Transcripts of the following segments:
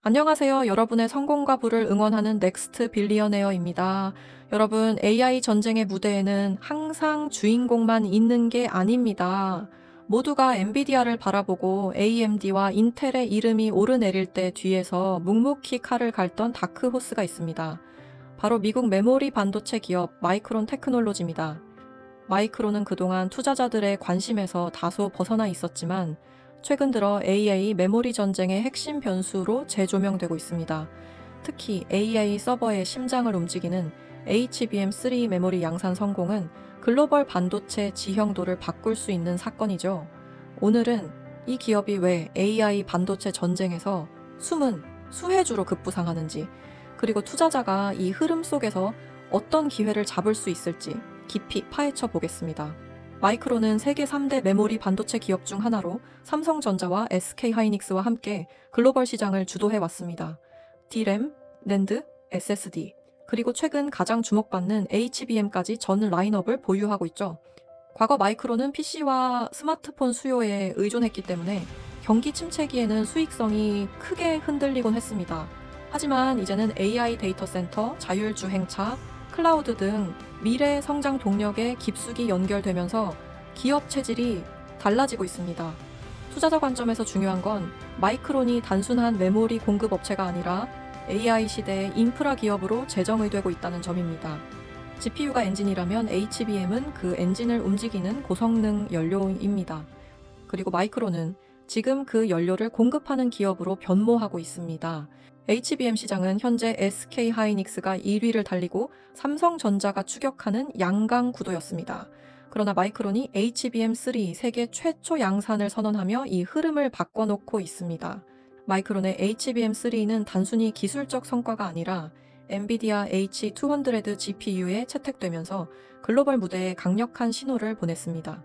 안녕하세요. 여러분의 성공과 부를 응원하는 넥스트 빌리어네어입니다. 여러분, AI 전쟁의 무대에는 항상 주인공만 있는 게 아닙니다. 모두가 엔비디아를 바라보고 AMD와 인텔의 이름이 오르내릴 때 뒤에서 묵묵히 칼을 갈던 다크호스가 있습니다. 바로 미국 메모리 반도체 기업 마이크론 테크놀로지입니다. 마이크론은 그동안 투자자들의 관심에서 다소 벗어나 있었지만 최근 들어 AI 메모리 전쟁의 핵심 변수로 재조명되고 있습니다. 특히 AI 서버의 심장을 움직이는 HBM3 메모리 양산 성공은 글로벌 반도체 지형도를 바꿀 수 있는 사건이죠. 오늘은 이 기업이 왜 AI 반도체 전쟁에서 숨은 수혜주로 급부상하는지, 그리고 투자자가 이 흐름 속에서 어떤 기회를 잡을 수 있을지 깊이 파헤쳐 보겠습니다. 마이크론은 세계 3대 메모리 반도체 기업 중 하나로 삼성전자와 SK하이닉스와 함께 글로벌 시장을 주도해 왔습니다. D램, 낸드, SSD, 그리고 최근 가장 주목받는 HBM까지 전 라인업을 보유하고 있죠. 과거 마이크론은 PC와 스마트폰 수요에 의존했기 때문에 경기 침체기에는 수익성이 크게 흔들리곤 했습니다. 하지만 이제는 AI 데이터 센터, 자율주행차, 클라우드 등 미래 성장 동력에 깊숙이 연결되면서 기업 체질이 달라지고 있습니다. 투자자 관점에서 중요한 건 마이크론이 단순한 메모리 공급 업체가 아니라 AI 시대의 인프라 기업으로 재정의되고 있다는 점입니다. GPU가 엔진이라면 HBM은 그 엔진을 움직이는 고성능 연료입니다. 그리고 마이크론은 지금 그 연료를 공급하는 기업으로 변모하고 있습니다. HBM 시장은 현재 SK하이닉스가 1위를 달리고 삼성전자가 추격하는 양강 구도였습니다. 그러나 마이크론이 HBM3 세계 최초 양산을 선언하며 이 흐름을 바꿔놓고 있습니다. 마이크론의 HBM3는 단순히 기술적 성과가 아니라 엔비디아 H200 GPU에 채택되면서 글로벌 무대에 강력한 신호를 보냈습니다.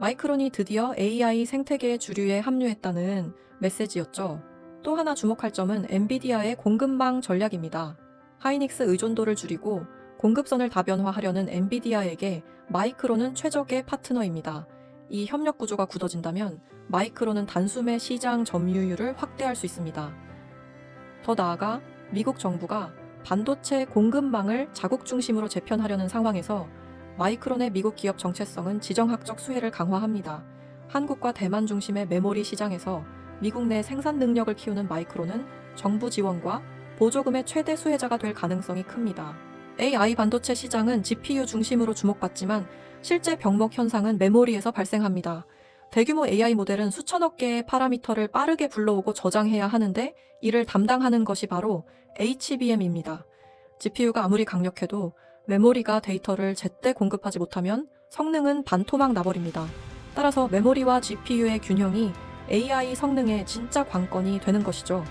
마이크론이 드디어 AI 생태계의 주류에 합류했다는 메시지였죠. 또 하나 주목할 점은 엔비디아의 공급망 전략입니다. 하이닉스 의존도를 줄이고 공급선을 다변화하려는 엔비디아에게 마이크론은 최적의 파트너입니다. 이 협력 구조가 굳어진다면 마이크론은 단숨에 시장 점유율을 확대할 수 있습니다. 더 나아가 미국 정부가 반도체 공급망을 자국 중심으로 재편하려는 상황에서 마이크론의 미국 기업 정체성은 지정학적 수혜를 강화합니다. 한국과 대만 중심의 메모리 시장에서 미국 내 생산 능력을 키우는 마이크론은 정부 지원과 보조금의 최대 수혜자가 될 가능성이 큽니다. AI 반도체 시장은 GPU 중심으로 주목받지만 실제 병목 현상은 메모리에서 발생합니다. 대규모 AI 모델은 수천억 개의 파라미터를 빠르게 불러오고 저장해야 하는데 이를 담당하는 것이 바로 HBM입니다. GPU가 아무리 강력해도 메모리가 데이터를 제때 공급하지 못하면 성능은 반토막 나버립니다. 따라서 메모리와 GPU의 균형이 AI 성능의 진짜 관건이 되는 것이죠.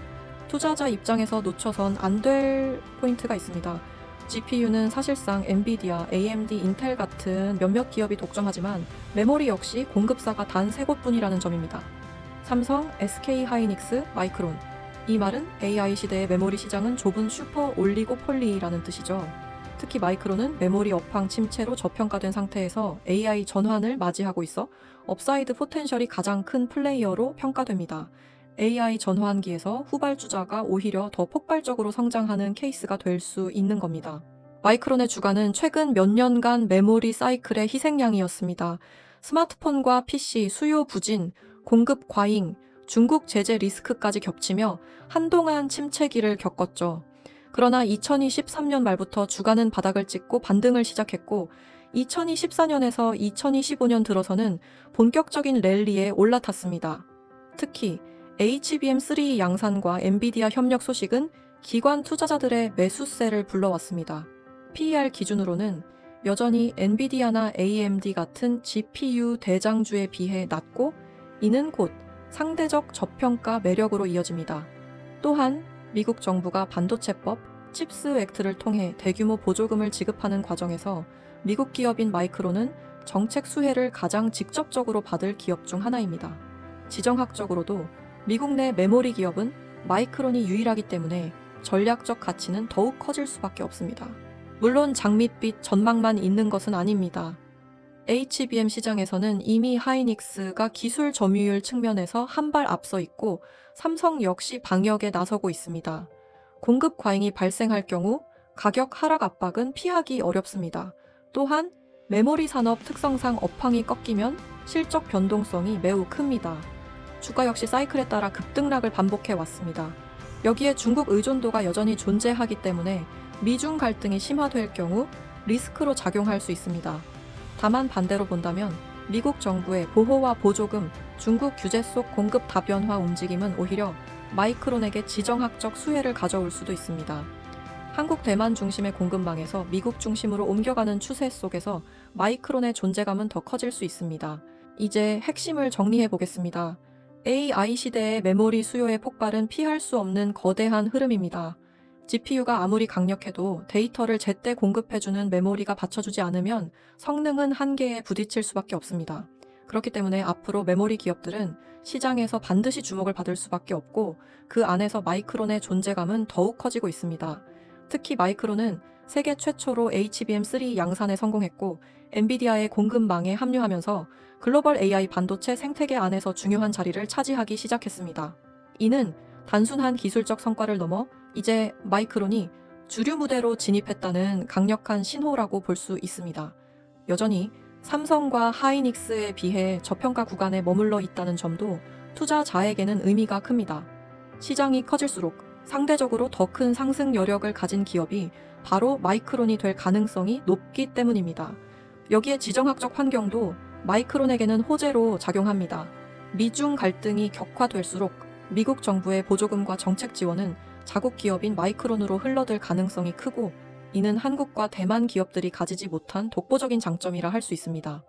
투자자 입장에서 놓쳐선 안 될 포인트가 있습니다. GPU는 사실상 엔비디아, AMD, 인텔 같은 몇몇 기업이 독점하지만 메모리 역시 공급사가 단 3곳뿐이라는 점입니다. 삼성, SK하이닉스, 마이크론. 이 말은 AI 시대의 메모리 시장은 좁은 슈퍼 올리고폴리라는 뜻이죠. 특히 마이크론은 메모리 업황 침체로 저평가된 상태에서 AI 전환을 맞이하고 있어 업사이드 포텐셜이 가장 큰 플레이어로 평가됩니다. AI 전환기에서 후발주자가 오히려 더 폭발적으로 성장하는 케이스가 될 수 있는 겁니다. 마이크론의 주가는 최근 몇 년간 메모리 사이클의 희생양이었습니다. 스마트폰과 PC 수요 부진, 공급 과잉, 중국 제재 리스크까지 겹치며 한동안 침체기를 겪었죠. 그러나 2023년 말부터 주가는 바닥을 찍고 반등을 시작했고 2024년에서 2025년 들어서는 본격적인 랠리에 올라탔습니다. 특히 HBM3 양산과 엔비디아 협력 소식은 기관 투자자들의 매수세를 불러왔습니다. PER 기준으로는 여전히 엔비디아나 AMD 같은 GPU 대장주에 비해 낮고 이는 곧 상대적 저평가 매력으로 이어집니다. 또한 미국 정부가 반도체법, 칩스 액트를 통해 대규모 보조금을 지급하는 과정에서 미국 기업인 마이크론은 정책 수혜를 가장 직접적으로 받을 기업 중 하나입니다. 지정학적으로도 미국 내 메모리 기업은 마이크론이 유일하기 때문에 전략적 가치는 더욱 커질 수밖에 없습니다. 물론 장밋빛 전망만 있는 것은 아닙니다. HBM 시장에서는 이미 하이닉스가 기술 점유율 측면에서 한 발 앞서 있고 삼성 역시 방역에 나서고 있습니다. 공급 과잉이 발생할 경우 가격 하락 압박은 피하기 어렵습니다. 또한 메모리 산업 특성상 업황이 꺾이면 실적 변동성이 매우 큽니다. 주가 역시 사이클에 따라 급등락을 반복해 왔습니다. 여기에 중국 의존도가 여전히 존재하기 때문에 미중 갈등이 심화될 경우 리스크로 작용할 수 있습니다. 다만 반대로 본다면 미국 정부의 보호와 보조금, 중국 규제 속 공급 다변화 움직임은 오히려 마이크론에게 지정학적 수혜를 가져올 수도 있습니다. 한국, 대만 중심의 공급망에서 미국 중심으로 옮겨가는 추세 속에서 마이크론의 존재감은 더 커질 수 있습니다. 이제 핵심을 정리해 보겠습니다. AI 시대의 메모리 수요의 폭발은 피할 수 없는 거대한 흐름입니다. GPU가 아무리 강력해도 데이터를 제때 공급해주는 메모리가 받쳐주지 않으면 성능은 한계에 부딪힐 수밖에 없습니다. 그렇기 때문에 앞으로 메모리 기업들은 시장에서 반드시 주목을 받을 수밖에 없고 그 안에서 마이크론의 존재감은 더욱 커지고 있습니다. 특히 마이크론은 세계 최초로 HBM3 양산에 성공했고 엔비디아의 공급망에 합류하면서 글로벌 AI 반도체 생태계 안에서 중요한 자리를 차지하기 시작했습니다. 이는 단순한 기술적 성과를 넘어 이제 마이크론이 주류 무대로 진입했다는 강력한 신호라고 볼 수 있습니다. 여전히 삼성과 하이닉스에 비해 저평가 구간에 머물러 있다는 점도 투자자에게는 의미가 큽니다. 시장이 커질수록 상대적으로 더 큰 상승 여력을 가진 기업이 바로 마이크론이 될 가능성이 높기 때문입니다. 여기에 지정학적 환경도 마이크론에게는 호재로 작용합니다. 미중 갈등이 격화될수록 미국 정부의 보조금과 정책 지원은 자국 기업인 마이크론으로 흘러들 가능성이 크고 이는 한국과 대만 기업들이 가지지 못한 독보적인 장점이라 할 수 있습니다.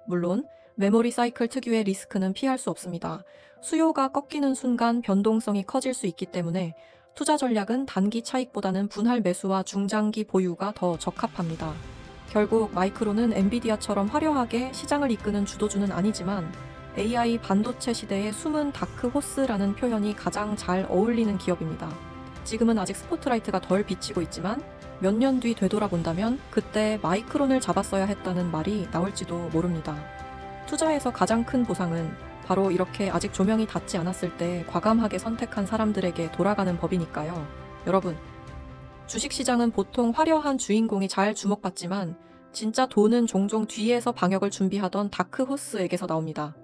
물론 메모리 사이클 특유의 리스크는 피할 수 없습니다. 수요가 꺾이는 순간 변동성이 커질 수 있기 때문에 투자 전략은 단기 차익보다는 분할 매수와 중장기 보유가 더 적합합니다. 결국 마이크론은 엔비디아처럼 화려하게 시장을 이끄는 주도주는 아니지만 AI 반도체 시대의 숨은 다크호스라는 표현이 가장 잘 어울리는 기업입니다. 지금은 아직 스포트라이트가 덜 비치고 있지만 몇 년 뒤 되돌아본다면 그때 마이크론을 잡았어야 했다는 말이 나올지도 모릅니다. 투자에서 가장 큰 보상은 바로 이렇게 아직 조명이 닿지 않았을 때 과감하게 선택한 사람들에게 돌아가는 법이니까요. 여러분, 주식시장은 보통 화려한 주인공이 잘 주목받지만 진짜 돈은 종종 뒤에서 방역을 준비하던 다크호스에게서 나옵니다.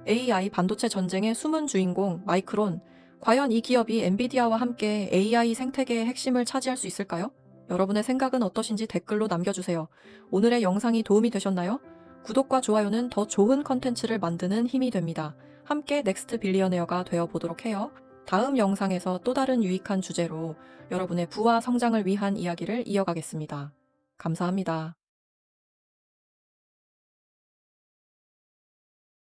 AI 반도체 전쟁의 숨은 주인공 마이크론, 과연 이 기업이 엔비디아와 함께 AI 생태계의 핵심을 차지할 수 있을까요? 여러분의 생각은 어떠신지 댓글로 남겨주세요. 오늘의 영상이 도움이 되셨나요? 구독과 좋아요는 더 좋은 컨텐츠를 만드는 힘이 됩니다. 함께 넥스트 빌리어네어가 되어보도록 해요. 다음 영상에서 또 다른 유익한 주제로 여러분의 부와 성장을 위한 이야기를 이어가겠습니다. 감사합니다.